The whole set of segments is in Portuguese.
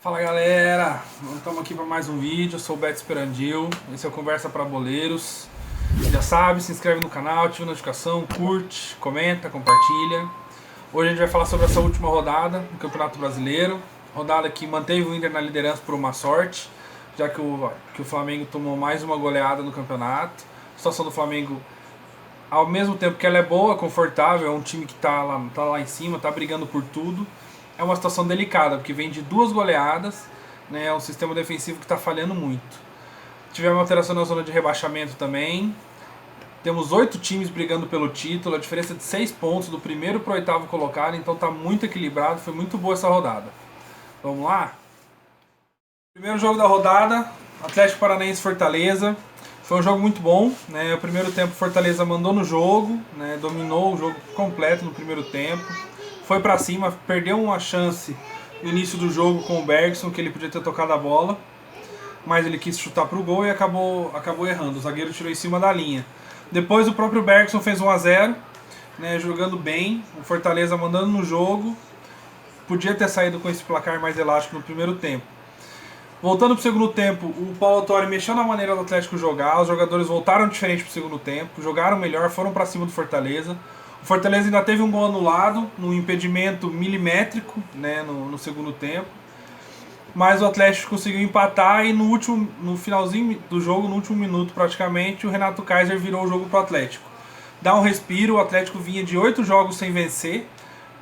Fala galera, estamos aqui para mais um vídeo. Eu sou o Beto Esperandil, esse é o Conversa para Boleiros. Já sabe, se inscreve no canal, ativa a notificação, curte, comenta, compartilha. Hoje a gente vai falar sobre essa última rodada do Campeonato Brasileiro. Rodada que manteve o Inter na liderança por uma sorte, já que o Flamengo tomou mais uma goleada no campeonato. A situação do Flamengo, ao mesmo tempo que ela é boa, confortável, é um time que está lá em cima, está brigando por tudo. É uma situação delicada, porque vem de duas goleadas, né, é um sistema defensivo que está falhando muito. Tivemos alteração na zona de rebaixamento também. Temos 8 times brigando pelo título, a diferença de 6 pontos do primeiro para o oitavo colocado, então está muito equilibrado, foi muito boa essa rodada. Vamos lá? Primeiro jogo da rodada, Atlético Paranaense Fortaleza. Foi um jogo muito bom, né? O primeiro tempo Fortaleza mandou no jogo, né? Dominou o jogo completo no primeiro tempo. Foi pra cima, perdeu uma chance no início do jogo com o Bergson, que ele podia ter tocado a bola, mas ele quis chutar pro gol e acabou errando. O zagueiro tirou em cima da linha. Depois o próprio Bergson fez 1-0, né, jogando bem, o Fortaleza mandando no jogo. Podia ter saído com esse placar mais elástico no primeiro tempo. Voltando pro segundo tempo, o Paulo Autori mexeu na maneira do Atlético jogar, os jogadores voltaram diferente pro segundo tempo, jogaram melhor, foram pra cima do Fortaleza. O Fortaleza ainda teve um gol anulado, num impedimento milimétrico, né, no segundo tempo. Mas o Atlético conseguiu empatar e no finalzinho do jogo, no último minuto praticamente, o Renato Kaiser virou o jogo pro Atlético. Dá um respiro, o Atlético vinha de 8 jogos sem vencer,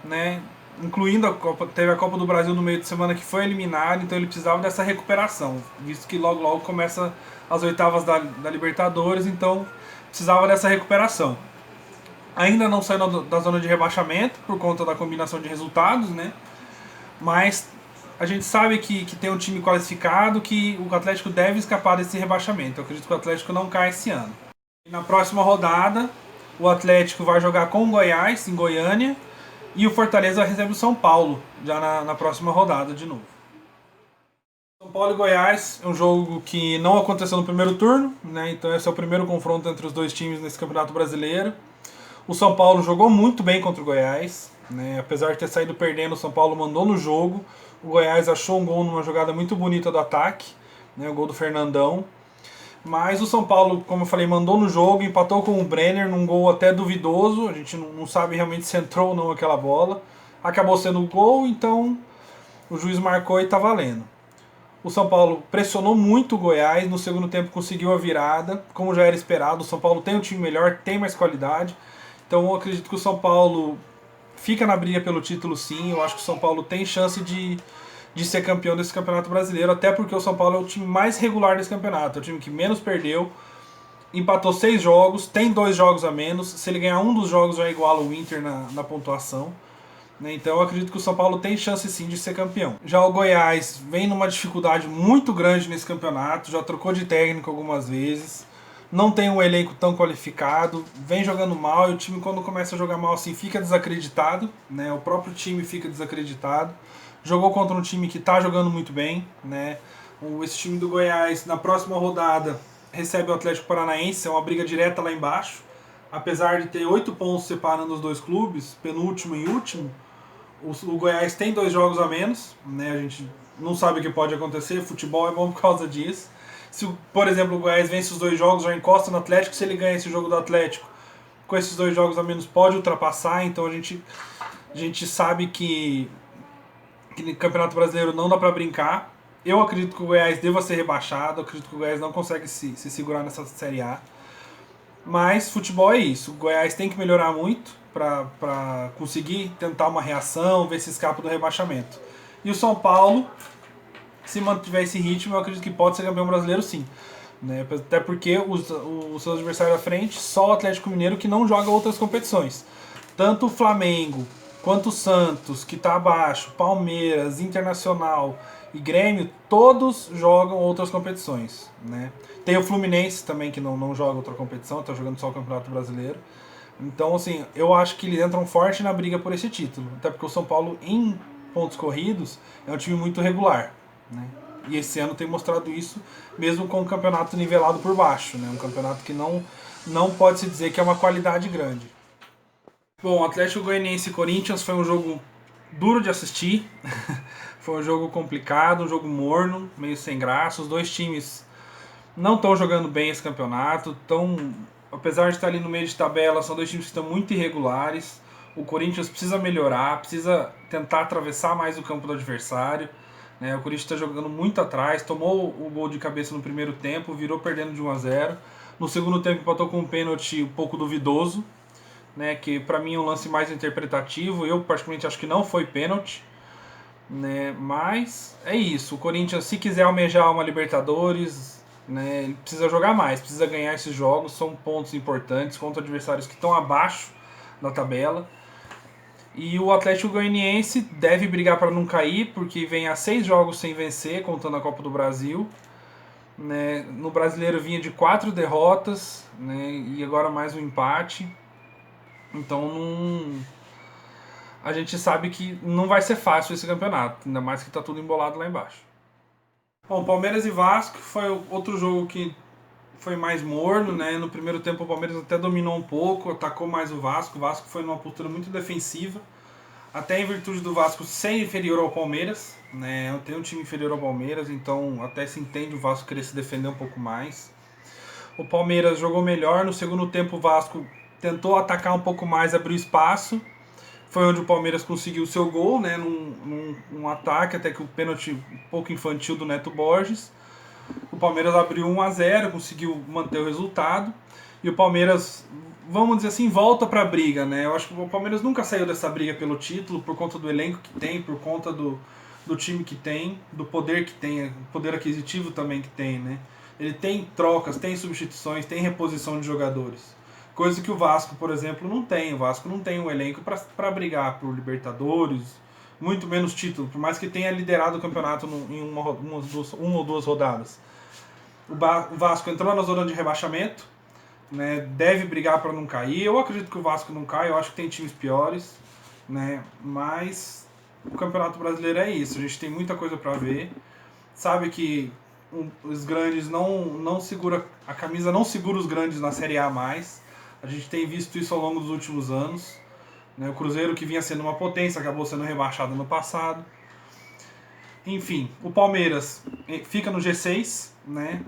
né, incluindo teve a Copa do Brasil no meio de semana que foi eliminado, então ele precisava dessa recuperação, visto que logo começa as oitavas da Libertadores, então precisava dessa recuperação. Ainda não saiu da zona de rebaixamento por conta da combinação de resultados, né? Mas a gente sabe que tem um time qualificado, que o Atlético deve escapar desse rebaixamento. Eu acredito que o Atlético não cai esse ano. E na próxima rodada, o Atlético vai jogar com o Goiás, em Goiânia, e o Fortaleza recebe o São Paulo, já na próxima rodada de novo. São Paulo e Goiás é um jogo que não aconteceu no primeiro turno, né? Então esse é o primeiro confronto entre os dois times nesse Campeonato Brasileiro. O São Paulo jogou muito bem contra o Goiás, né? Apesar de ter saído perdendo, o São Paulo mandou no jogo. O Goiás achou um gol numa jogada muito bonita do ataque, né? O gol do Fernandão. Mas o São Paulo, como eu falei, mandou no jogo, empatou com o Brenner num gol até duvidoso. A gente não sabe realmente se entrou ou não aquela bola. Acabou sendo o gol, então o juiz marcou e está valendo. O São Paulo pressionou muito o Goiás, no segundo tempo conseguiu a virada, como já era esperado. O São Paulo tem um time melhor, tem mais qualidade. Então eu acredito que o São Paulo fica na briga pelo título sim. Eu acho que o São Paulo tem chance de ser campeão desse Campeonato Brasileiro, até porque o São Paulo é o time mais regular desse campeonato, é o time que menos perdeu, empatou 6 jogos, tem 2 jogos a menos, se ele ganhar um dos jogos já iguala o Inter na pontuação. Então eu acredito que o São Paulo tem chance sim de ser campeão. Já o Goiás vem numa dificuldade muito grande nesse campeonato, já trocou de técnico algumas vezes, não tem um elenco tão qualificado, vem jogando mal, e o time quando começa a jogar mal assim fica desacreditado, né? O próprio time fica desacreditado. Jogou contra um time que está jogando muito bem, né? Esse time do Goiás na próxima rodada recebe o Atlético Paranaense, é uma briga direta lá embaixo. Apesar de ter 8 pontos separando os dois clubes, penúltimo e último, o Goiás tem 2 jogos a menos, né? A gente não sabe o que pode acontecer, futebol é bom por causa disso. Se, por exemplo, o Goiás vence os 2 jogos, já encosta no Atlético. Se ele ganha esse jogo do Atlético, com esses 2 jogos a menos, pode ultrapassar. Então a gente sabe que no Campeonato Brasileiro não dá pra brincar. Eu acredito que o Goiás deva ser rebaixado. Eu acredito que o Goiás não consegue se segurar nessa Série A. Mas futebol é isso. O Goiás tem que melhorar muito para conseguir tentar uma reação, ver se escapa do rebaixamento. E o São Paulo, se mantiver esse ritmo, eu acredito que pode ser campeão brasileiro sim. Né? Até porque os seus adversários à frente, só o Atlético Mineiro que não joga outras competições. Tanto o Flamengo, quanto o Santos, que está abaixo, Palmeiras, Internacional e Grêmio, todos jogam outras competições. Né? Tem o Fluminense também, que não joga outra competição, está jogando só o Campeonato Brasileiro. Então, assim, eu acho que eles entram forte na briga por esse título. Até porque o São Paulo, em pontos corridos, é um time muito regular. Né? E esse ano tem mostrado isso, mesmo com o campeonato nivelado por baixo. Né? Um campeonato que não pode se dizer que é uma qualidade grande. Bom, Atlético Goianiense e Corinthians foi um jogo duro de assistir. Foi um jogo complicado, um jogo morno, meio sem graça. Os dois times não estão jogando bem esse campeonato. Apesar de estar ali no meio de tabela, são dois times que estão muito irregulares. O Corinthians precisa melhorar, precisa tentar atravessar mais o campo do adversário. Né? O Corinthians está jogando muito atrás, tomou o gol de cabeça no primeiro tempo, virou perdendo de 1-0. No segundo tempo empatou com um pênalti um pouco duvidoso, né? Que para mim é um lance mais interpretativo. Eu particularmente acho que não foi pênalti. Né? Mas é isso. O Corinthians, se quiser almejar uma Libertadores, né, ele precisa jogar mais, precisa ganhar esses jogos. São pontos importantes contra adversários que estão abaixo da tabela. E o Atlético Goianiense deve brigar para não cair, porque vem a 6 jogos sem vencer, contando a Copa do Brasil. Né? No Brasileiro vinha de 4 derrotas, né, e agora mais um empate. Então a gente sabe que não vai ser fácil esse campeonato, ainda mais que está tudo embolado lá embaixo. Bom, Palmeiras e Vasco foi outro jogo que foi mais morno, né? No primeiro tempo o Palmeiras até dominou um pouco, atacou mais o Vasco. O Vasco foi numa postura muito defensiva, até em virtude do Vasco ser inferior ao Palmeiras, né? Tem um time inferior ao Palmeiras, então até se entende o Vasco querer se defender um pouco mais. O Palmeiras jogou melhor, no segundo tempo o Vasco tentou atacar um pouco mais, abriu espaço. Foi onde o Palmeiras conseguiu o seu gol, né? Num ataque, até que o pênalti um pouco infantil do Neto Borges. O Palmeiras abriu 1-0, conseguiu manter o resultado. E o Palmeiras, vamos dizer assim, volta para a briga, né? Eu acho que o Palmeiras nunca saiu dessa briga pelo título, por conta do elenco que tem, por conta do time que tem, do poder que tem, poder aquisitivo também que tem, né? Ele tem trocas, tem substituições, tem reposição de jogadores. Coisa que o Vasco, por exemplo, não tem. O Vasco não tem um elenco para brigar por Libertadores, muito menos título, por mais que tenha liderado o campeonato em uma ou duas rodadas. O Vasco entrou na zona de rebaixamento, né, deve brigar para não cair. Eu acredito que o Vasco não cai, eu acho que tem times piores, né, mas o Campeonato Brasileiro é isso, a gente tem muita coisa para ver. Sabe que os grandes não segura, a camisa não segura os grandes na Série A mais. A gente tem visto isso ao longo dos últimos anos. Né? O Cruzeiro, que vinha sendo uma potência, acabou sendo rebaixado no passado. Enfim, o Palmeiras fica no G6, né?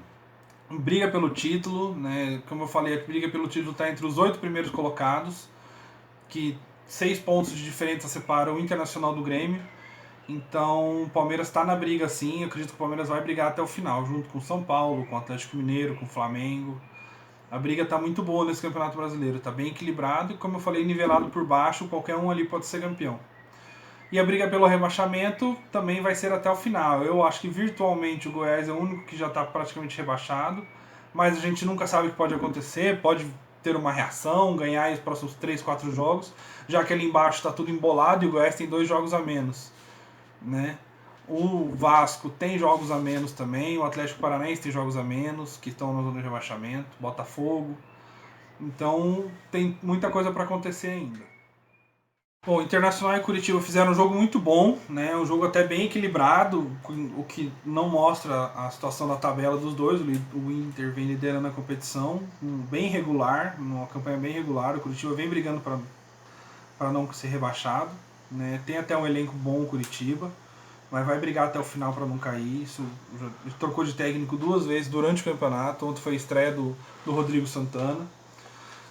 Briga pelo título. Né? Como eu falei, a briga pelo título está entre os 8 primeiros colocados, que 6 pontos de diferença separam o Internacional do Grêmio. Então o Palmeiras está na briga sim. Eu acredito que o Palmeiras vai brigar até o final, junto com o São Paulo, com o Atlético Mineiro, com o Flamengo. A briga está muito boa nesse Campeonato Brasileiro, está bem equilibrado e, como eu falei, nivelado por baixo, qualquer um ali pode ser campeão. E a briga pelo rebaixamento também vai ser até o final. Eu acho que virtualmente o Goiás é o único que já está praticamente rebaixado, mas a gente nunca sabe o que pode acontecer, pode ter uma reação, ganhar os próximos 3, 4 jogos, já que ali embaixo está tudo embolado e o Goiás tem 2 jogos a menos. Né? O Vasco tem jogos a menos também, o Atlético Paranaense tem jogos a menos, que estão na zona de rebaixamento, Botafogo. Então tem muita coisa para acontecer ainda. Bom, Internacional e Curitiba fizeram um jogo muito bom, né? Um jogo até bem equilibrado, o que não mostra a situação da tabela dos dois. O Inter vem liderando a competição, bem regular, uma campanha bem regular. O Curitiba vem brigando para não ser rebaixado, né? Tem até um elenco bom o Curitiba, mas vai brigar até o final para não cair. Isso, já trocou de técnico 2 vezes durante o campeonato. Ontem foi a estreia do Rodrigo Santana.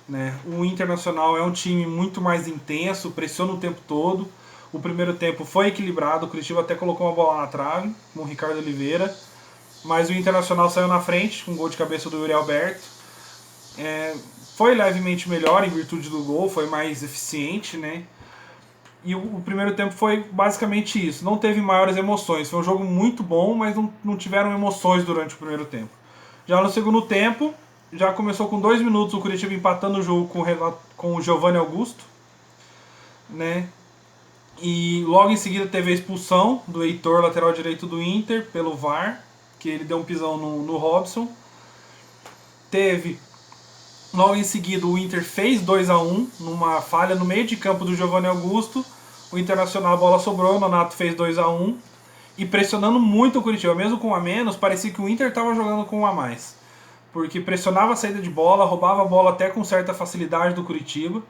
Né? O Internacional é um time muito mais intenso, pressiona o tempo todo. O primeiro tempo foi equilibrado, o Curitiba até colocou uma bola na trave, com o Ricardo Oliveira, mas o Internacional saiu na frente, com um gol de cabeça do Yuri Alberto. Foi levemente melhor em virtude do gol, foi mais eficiente, né? E o primeiro tempo foi basicamente isso. Não teve maiores emoções. Foi um jogo muito bom, mas não tiveram emoções durante o primeiro tempo. Já no segundo tempo, já começou com 2 minutos o Curitiba empatando o jogo com o Giovanni Augusto. Né? E logo em seguida teve a expulsão do Heitor, lateral direito do Inter, pelo VAR, que ele deu um pisão no Robson. Logo em seguida o Inter fez 2-1 numa falha no meio de campo do Giovanni Augusto. O Internacional, a bola sobrou, o Nonato fez 2-1 e pressionando muito o Curitiba, mesmo com um a menos, parecia que o Inter estava jogando com um a mais, porque pressionava a saída de bola, roubava a bola até com certa facilidade do Curitiba,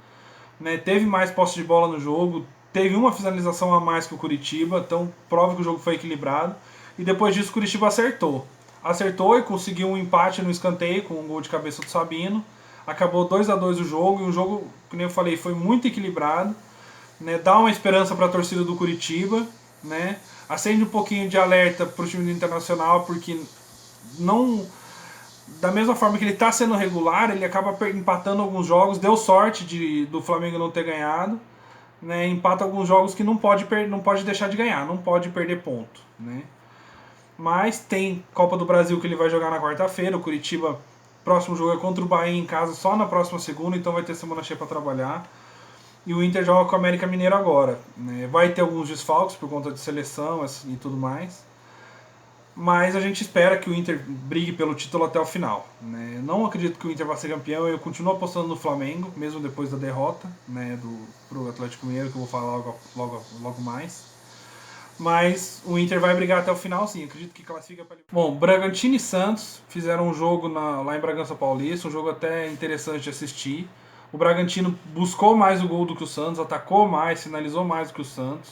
né? Teve mais posse de bola no jogo, teve uma finalização a mais que o Curitiba, então prova que o jogo foi equilibrado. E depois disso o Curitiba acertou e conseguiu um empate no escanteio com um gol de cabeça do Sabino. Acabou 2-2 o jogo, e o jogo, como eu falei, foi muito equilibrado, né? Dá uma esperança para a torcida do Curitiba, né? Acende um pouquinho de alerta para o time do Internacional, porque não, da mesma forma que ele está sendo regular, ele acaba empatando alguns jogos. Deu sorte do Flamengo não ter ganhado, né? Empata alguns jogos que não pode deixar de ganhar, não pode perder ponto, né? Mas tem Copa do Brasil que ele vai jogar na quarta-feira. O Curitiba, próximo jogo é contra o Bahia em casa só na próxima segunda, então vai ter semana cheia para trabalhar. E o Inter joga com o América Mineiro agora, né? Vai ter alguns desfalques por conta de seleção e tudo mais. Mas a gente espera que o Inter brigue pelo título até o final, né? Não acredito que o Inter vá ser campeão, eu continuo apostando no Flamengo, mesmo depois da derrota, né, pro Atlético Mineiro, que eu vou falar logo mais. Mas o Inter vai brigar até o final, sim. Acredito que classifica para. Bom, Bragantino e Santos fizeram um jogo lá em Bragança Paulista, um jogo até interessante de assistir. O Bragantino buscou mais o gol do que o Santos, atacou mais, finalizou mais do que o Santos,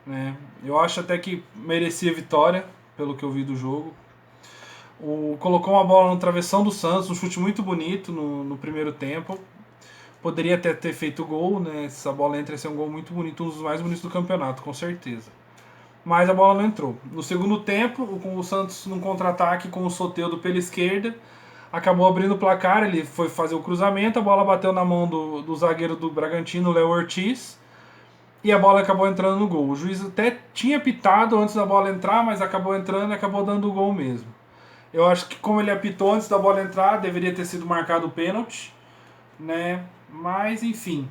né? Eu acho até que merecia vitória, pelo que eu vi do jogo. Colocou uma bola no travessão do Santos, um chute muito bonito no primeiro tempo. Poderia até ter feito gol, né? Essa bola entra, ia ser um gol muito bonito, um dos mais bonitos do campeonato, com certeza. Mas a bola não entrou. No segundo tempo, com o Santos num contra-ataque com o Soteldo pela esquerda, acabou abrindo o placar, ele foi fazer o cruzamento, a bola bateu na mão do zagueiro do Bragantino, Léo Ortiz, e a bola acabou entrando no gol. O juiz até tinha pitado antes da bola entrar, mas acabou entrando e acabou dando o gol mesmo. Eu acho que como ele apitou antes da bola entrar, deveria ter sido marcado o pênalti, né? Mas enfim,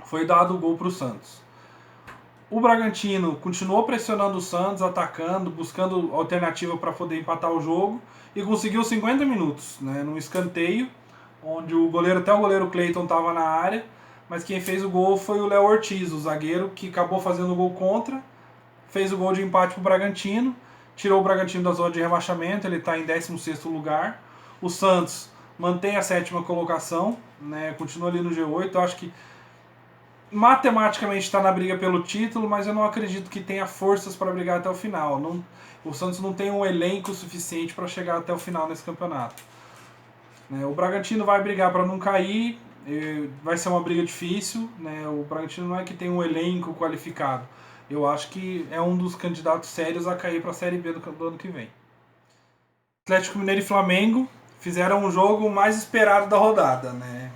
foi dado o gol para o Santos. O Bragantino continuou pressionando o Santos, atacando, buscando alternativa para poder empatar o jogo e conseguiu 50 minutos, né, num escanteio, onde até o goleiro Cleiton estava na área, mas quem fez o gol foi o Léo Ortiz, o zagueiro, que acabou fazendo o gol contra, fez o gol de empate para o Bragantino, tirou o Bragantino da zona de rebaixamento, ele está em 16º lugar. O Santos mantém a 7ª colocação, né, continua ali no G8, eu acho que matematicamente está na briga pelo título, mas eu não acredito que tenha forças para brigar até o final. O Santos não tem um elenco suficiente para chegar até o final nesse campeonato. O Bragantino vai brigar para não cair, vai ser uma briga difícil, né? O Bragantino não é que tem um elenco qualificado. Eu acho que é um dos candidatos sérios a cair para a Série B do ano que vem. Atlético Mineiro e Flamengo fizeram o jogo mais esperado da rodada, né?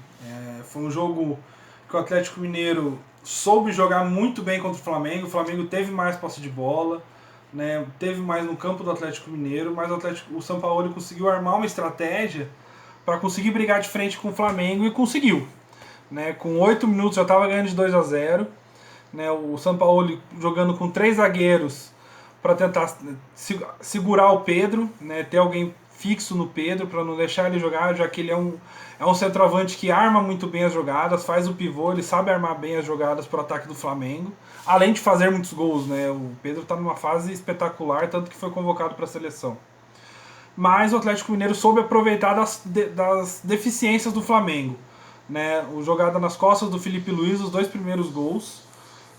Foi um jogo que o Atlético Mineiro soube jogar muito bem contra o Flamengo teve mais posse de bola, né, teve mais no campo do Atlético Mineiro, mas o São Paulo conseguiu armar uma estratégia para conseguir brigar de frente com o Flamengo e conseguiu. Né, com 8 minutos já estava ganhando de 2-0, né, o São Paulo jogando com 3 zagueiros para tentar segurar o Pedro, né, ter alguém fixo no Pedro para não deixar ele jogar, já que ele é um centroavante que arma muito bem as jogadas, faz o pivô, ele sabe armar bem as jogadas para o ataque do Flamengo, além de fazer muitos gols, né? O Pedro está numa fase espetacular, tanto que foi convocado para a seleção. Mas o Atlético Mineiro soube aproveitar das deficiências do Flamengo, né? O jogada nas costas do Felipe Luiz, os 2 primeiros gols,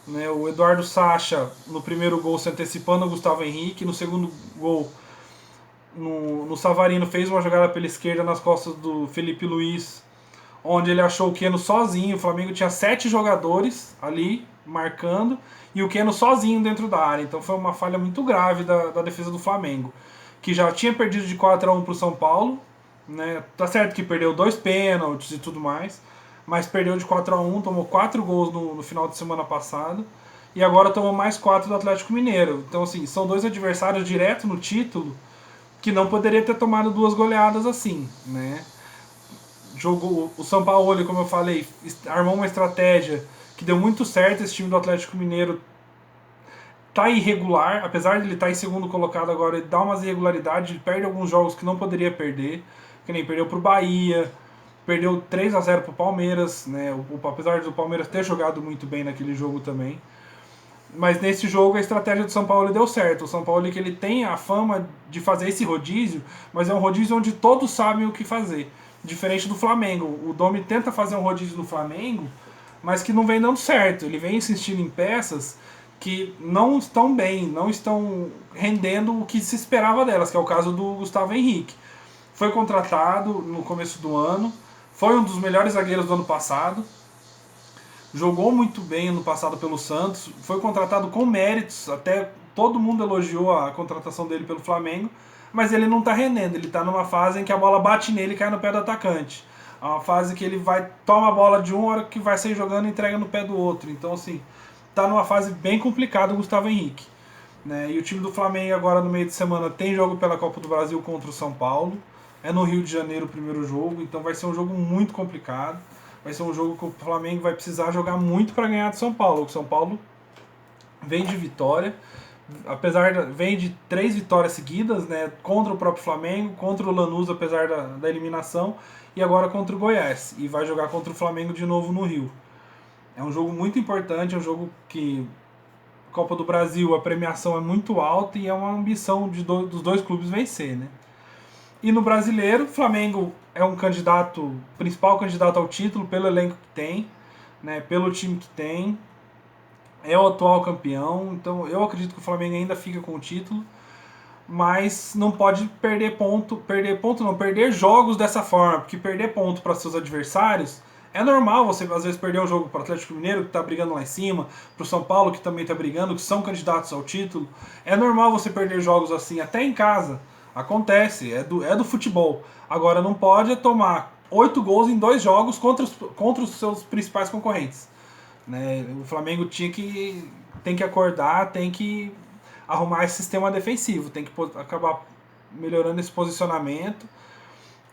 né? O Eduardo Sacha no primeiro gol se antecipando o Gustavo Henrique, no segundo gol no Savarino fez uma jogada pela esquerda nas costas do Felipe Luiz, onde ele achou o Keno sozinho. O Flamengo tinha 7 jogadores ali marcando e o Keno sozinho dentro da área. Então foi uma falha muito grave da defesa do Flamengo, que já tinha perdido de 4-1 para o São Paulo, né? Tá certo que perdeu 2 pênaltis e tudo mais, mas perdeu de 4-1, tomou 4 gols no final de semana passado e agora tomou mais 4 do Atlético Mineiro. Então assim, são 2 adversários direto no título que não poderia ter tomado 2 goleadas assim, né? O São Paulo, como eu falei, armou uma estratégia que deu muito certo. Esse time do Atlético Mineiro tá irregular, apesar de ele estar em segundo colocado agora, ele dá umas irregularidades, ele perde alguns jogos que não poderia perder, que nem perdeu pro Bahia, perdeu 3-0 pro Palmeiras, né? Apesar do Palmeiras ter jogado muito bem naquele jogo também. Mas nesse jogo a estratégia do São Paulo deu certo. O São Paulo que ele tem a fama de fazer esse rodízio, mas é um rodízio onde todos sabem o que fazer. Diferente do Flamengo. O Domi tenta fazer um rodízio no Flamengo, mas que não vem dando certo. Ele vem insistindo em peças que não estão bem, não estão rendendo o que se esperava delas, que é o caso do Gustavo Henrique. Foi contratado no começo do ano, foi um dos melhores zagueiros do ano passado, jogou muito bem ano passado pelo Santos, foi contratado com méritos, até todo mundo elogiou a contratação dele pelo Flamengo, mas ele não está rendendo, ele está numa fase em que a bola bate nele e cai no pé do atacante. É uma fase que ele toma a bola de um, hora que vai sair jogando e entrega no pé do outro. Então, assim, tá numa fase bem complicada o Gustavo Henrique. Né? E o time do Flamengo agora no meio de semana tem jogo pela Copa do Brasil contra o São Paulo. É no Rio de Janeiro o primeiro jogo, então vai ser um jogo muito complicado. Vai ser um jogo que o Flamengo vai precisar jogar muito para ganhar do São Paulo. O São Paulo vem de vitória, vem de 3 vitórias seguidas, né, contra o próprio Flamengo, contra o Lanús, apesar da eliminação, e agora contra o Goiás. E vai jogar contra o Flamengo de novo no Rio. É um jogo muito importante, é um jogo que Copa do Brasil, a premiação é muito alta e é uma ambição dos dois clubes vencer, né? E no Brasileiro, o Flamengo é um principal candidato ao título pelo elenco que tem, né, pelo time que tem, é o atual campeão, então eu acredito que o Flamengo ainda fica com o título, mas não pode perder jogos dessa forma, porque perder ponto para seus adversários é normal. Você às vezes perder um jogo para o Atlético Mineiro, que está brigando lá em cima, para o São Paulo, que também está brigando, que são candidatos ao título. É normal você perder jogos assim, até em casa. Acontece, é do futebol. Agora, não pode tomar 8 gols em 2 jogos contra os seus principais concorrentes. Né? O Flamengo tem que acordar, tem que arrumar esse sistema defensivo, tem que acabar melhorando esse posicionamento,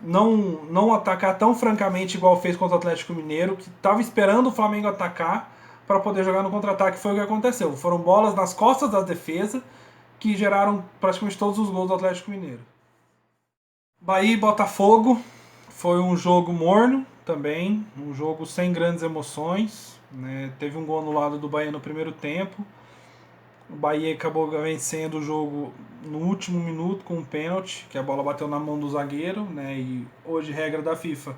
não atacar tão francamente igual fez contra o Atlético Mineiro, que estava esperando o Flamengo atacar para poder jogar no contra-ataque. Foi o que aconteceu. Foram bolas nas costas da defesa que geraram praticamente todos os gols do Atlético Mineiro. Bahia e Botafogo foi um jogo morno também, um jogo sem grandes emoções. Né? Teve um gol anulado do Bahia no primeiro tempo. O Bahia acabou vencendo o jogo no último minuto com um pênalti, que a bola bateu na mão do zagueiro, né? E hoje, regra da FIFA,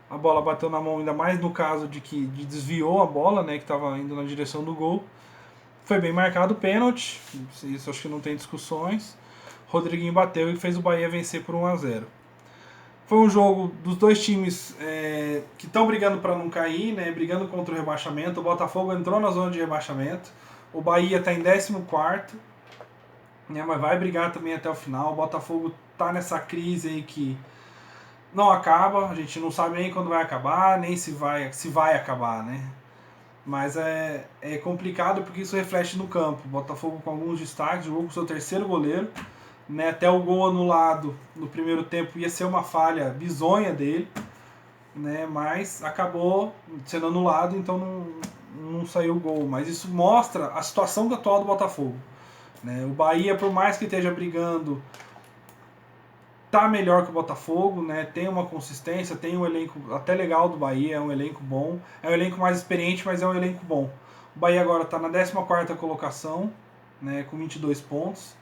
a bola bateu na mão, ainda mais no caso de que desviou a bola, né? Que estava indo na direção do gol. Foi bem marcado o pênalti, isso acho que não tem discussões. Rodriguinho bateu e fez o Bahia vencer por 1-0. Foi um jogo dos dois times que estão brigando para não cair, né? Brigando contra o rebaixamento. O Botafogo entrou na zona de rebaixamento. O Bahia está em 14º, né, mas vai brigar também até o final. O Botafogo está nessa crise aí que não acaba, a gente não sabe nem quando vai acabar, nem se vai acabar, né? Mas é complicado porque isso reflete no campo. O Botafogo com alguns destaques, jogou com o seu terceiro goleiro, né, até o gol anulado no primeiro tempo ia ser uma falha bizonha dele, né, mas acabou sendo anulado, então não saiu o gol. Mas isso mostra a situação atual do Botafogo. Né? O Bahia, por mais que esteja brigando, tá melhor que o Botafogo, né? Tem uma consistência, tem um elenco até legal do Bahia, é um elenco bom, é um elenco mais experiente, mas é um elenco bom. O Bahia agora está na 14ª colocação, né, com 22 pontos.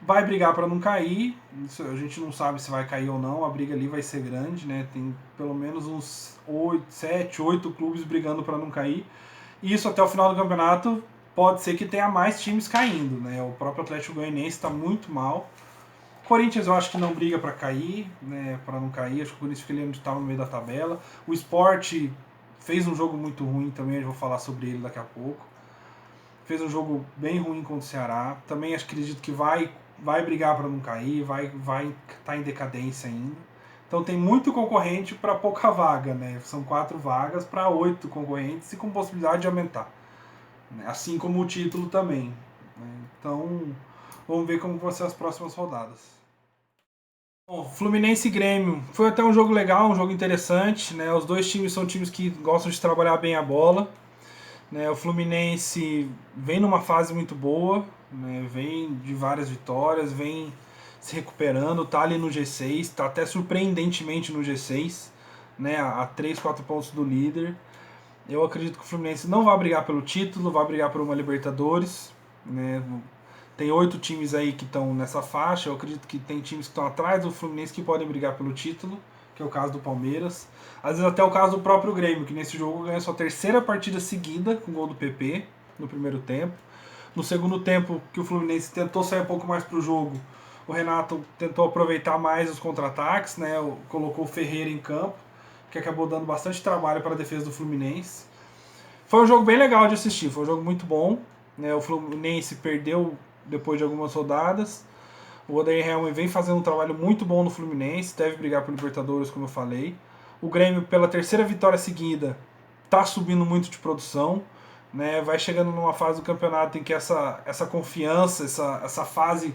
Vai brigar para não cair, isso a gente não sabe se vai cair ou não, a briga ali vai ser grande, né? Tem pelo menos uns 7, 8 clubes brigando para não cair. E isso até o final do campeonato pode ser que tenha mais times caindo, né? O próprio Atlético Goianiense está muito mal. Corinthians eu acho que não briga para cair, né? Para não cair, acho que o Corinthians fica ali onde estava no meio da tabela. O Sport fez um jogo muito ruim também, eu vou falar sobre ele daqui a pouco. Fez um jogo bem ruim contra o Ceará. Também acredito que vai brigar para não cair, vai estar em decadência ainda. Então tem muito concorrente para pouca vaga, né? São 4 vagas para 8 concorrentes e com possibilidade de aumentar. Assim como o título também. Então vamos ver como vão ser as próximas rodadas. Bom, Fluminense e Grêmio. Foi até um jogo legal, um jogo interessante. Né? Os dois times são times que gostam de trabalhar bem a bola. Né? O Fluminense vem numa fase muito boa, né? Vem de várias vitórias, vem se recuperando, está ali no G6, está até surpreendentemente no G6, né? A 3, 4 pontos do líder. Eu acredito que o Fluminense não vai brigar pelo título, vai brigar por uma Libertadores. Né? Tem 8 times aí que estão nessa faixa, eu acredito que tem times que estão atrás do Fluminense que podem brigar pelo título. que é o caso do Palmeiras. Às vezes até o caso do próprio Grêmio, que nesse jogo ganha sua terceira partida seguida com gol do PP no primeiro tempo. No segundo tempo, que o Fluminense tentou sair um pouco mais pro jogo, o Renato tentou aproveitar mais os contra-ataques, né? Colocou o Ferreira em campo, que acabou dando bastante trabalho para a defesa do Fluminense. Foi um jogo bem legal de assistir, foi um jogo muito bom, né? O Fluminense perdeu depois de algumas rodadas. O Odair Helman vem fazendo um trabalho muito bom no Fluminense, deve brigar por Libertadores, como eu falei. O Grêmio, pela terceira vitória seguida, está subindo muito de produção, né? Vai chegando numa fase do campeonato em que essa confiança, essa fase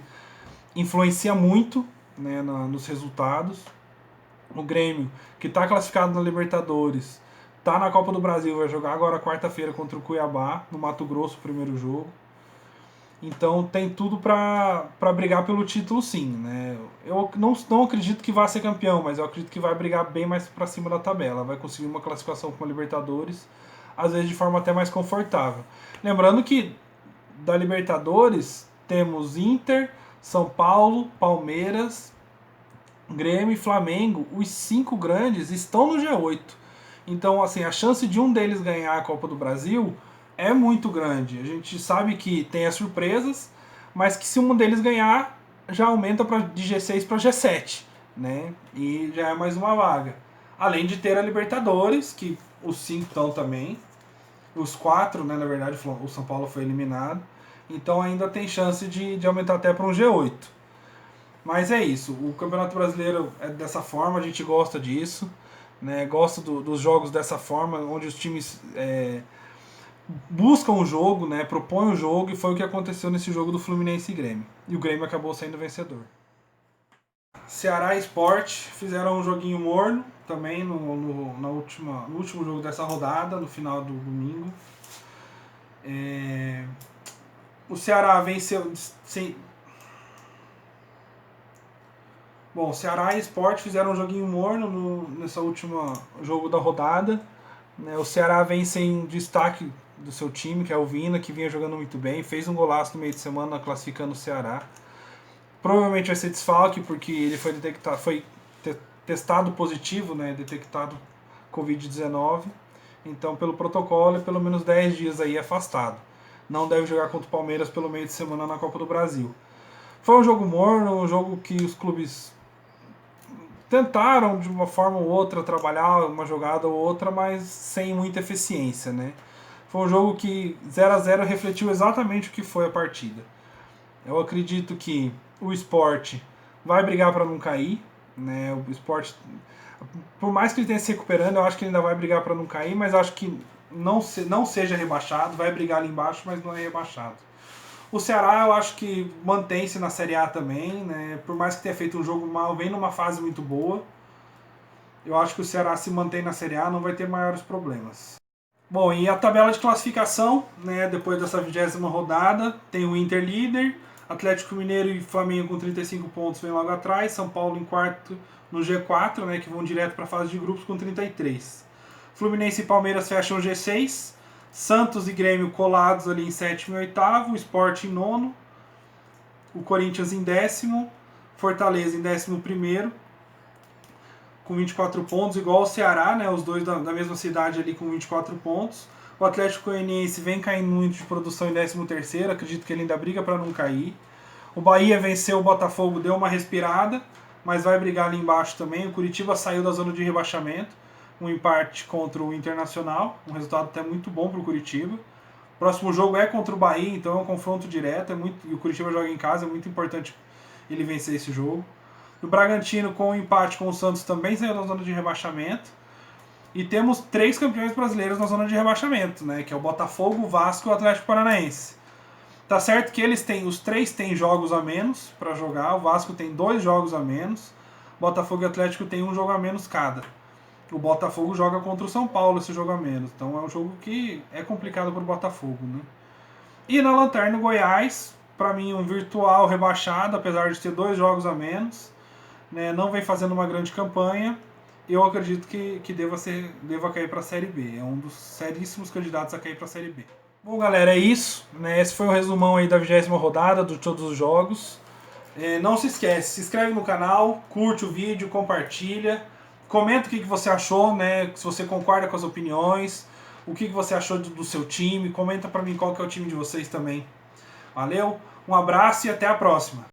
influencia muito, né, nos resultados. O Grêmio, que está classificado na Libertadores, está na Copa do Brasil, vai jogar agora quarta-feira contra o Cuiabá, no Mato Grosso, o primeiro jogo. Então tem tudo para brigar pelo título, sim, né? Eu não acredito que vá ser campeão, mas eu acredito que vai brigar bem mais para cima da tabela. Vai conseguir uma classificação com a Libertadores, às vezes de forma até mais confortável. Lembrando que da Libertadores temos Inter, São Paulo, Palmeiras, Grêmio e Flamengo. Os 5 grandes estão no G8. Então, assim, a chance de um deles ganhar a Copa do Brasil é muito grande. A gente sabe que tem as surpresas, mas que se um deles ganhar, já aumenta de G6 para G7, né? E já é mais uma vaga. Além de ter a Libertadores, que os 5 estão também. Os 4, né, na verdade, o São Paulo foi eliminado. Então ainda tem chance de aumentar até para um G8. Mas é isso, o Campeonato Brasileiro é dessa forma, a gente gosta disso, né? Gosta dos jogos dessa forma, onde os times buscam o jogo, né? Propõem o jogo, e foi o que aconteceu nesse jogo do Fluminense e Grêmio. E o Grêmio acabou sendo vencedor. Ceará e Sport fizeram um joguinho morno também no último jogo dessa rodada, no final do domingo. O Ceará venceu. Bom, Ceará e Sport fizeram um joguinho morno nesse último jogo da rodada. Né? O Ceará vem sem destaque do seu time, que é o Vina, que vinha jogando muito bem, fez um golaço no meio de semana classificando o Ceará. Provavelmente vai ser desfalque, porque ele foi testado positivo, né? Detectado Covid-19. Então, pelo protocolo, é pelo menos 10 dias aí afastado. Não deve jogar contra o Palmeiras pelo meio de semana na Copa do Brasil. Foi um jogo morno, um jogo que os clubes tentaram de uma forma ou outra trabalhar uma jogada ou outra, mas sem muita eficiência, né? Foi um jogo que 0-0 refletiu exatamente o que foi a partida. Eu acredito que o Sport vai brigar para não cair, né? O Sport, por mais que ele tenha se recuperando, eu acho que ele ainda vai brigar para não cair, mas acho que não seja rebaixado, vai brigar ali embaixo, mas não é rebaixado. O Ceará, eu acho que mantém-se na Série A também, né? Por mais que tenha feito um jogo mal, vem numa fase muito boa. Eu acho que o Ceará se mantém na Série A, não vai ter maiores problemas. Bom, e a tabela de classificação, né? Depois dessa 20ª rodada, tem o Inter líder, Atlético Mineiro e Flamengo com 35 pontos vem logo atrás, São Paulo em quarto no G4, né? Que vão direto para a fase de grupos com 33. Fluminense e Palmeiras fecham o G6. Santos e Grêmio colados ali em 7º e 8º, o Sport em 9º, o Corinthians em 10º, Fortaleza em 11º, com 24 pontos, igual ao Ceará, né, os dois da mesma cidade ali com 24 pontos. O Atlético Goianiense vem caindo muito de produção em 13º, acredito que ele ainda briga para não cair. O Bahia venceu o Botafogo, deu uma respirada, mas vai brigar ali embaixo também. O Curitiba saiu da zona de rebaixamento, um empate contra o Internacional, um resultado até muito bom para o Curitiba. O próximo jogo é contra o Bahia, então é um confronto direto, e o Curitiba joga em casa, é muito importante ele vencer esse jogo. O Bragantino, com o empate com o Santos, também saiu da zona de rebaixamento. E temos 3 campeões brasileiros na zona de rebaixamento, né, que é o Botafogo, o Vasco e o Atlético Paranaense. Tá certo que os 3 têm jogos a menos para jogar, o Vasco tem 2 jogos a menos, o Botafogo e o Atlético tem 1 jogo a menos cada. O Botafogo joga contra o São Paulo esse jogo a menos. Então é um jogo que é complicado para o Botafogo, né? E na lanterna o Goiás, para mim um virtual rebaixado, apesar de ter 2 jogos a menos, né? Não vem fazendo uma grande campanha. Eu acredito que deva cair para a Série B. É um dos seríssimos candidatos a cair para a Série B. Bom, galera, é isso, né? Esse foi o resumão aí da 20ª rodada de todos os jogos. Não se esquece, se inscreve no canal, curte o vídeo, compartilha. Comenta o que você achou, né? Se você concorda com as opiniões, o que você achou do seu time. Comenta pra mim qual que é o time de vocês também. Valeu, um abraço e até a próxima.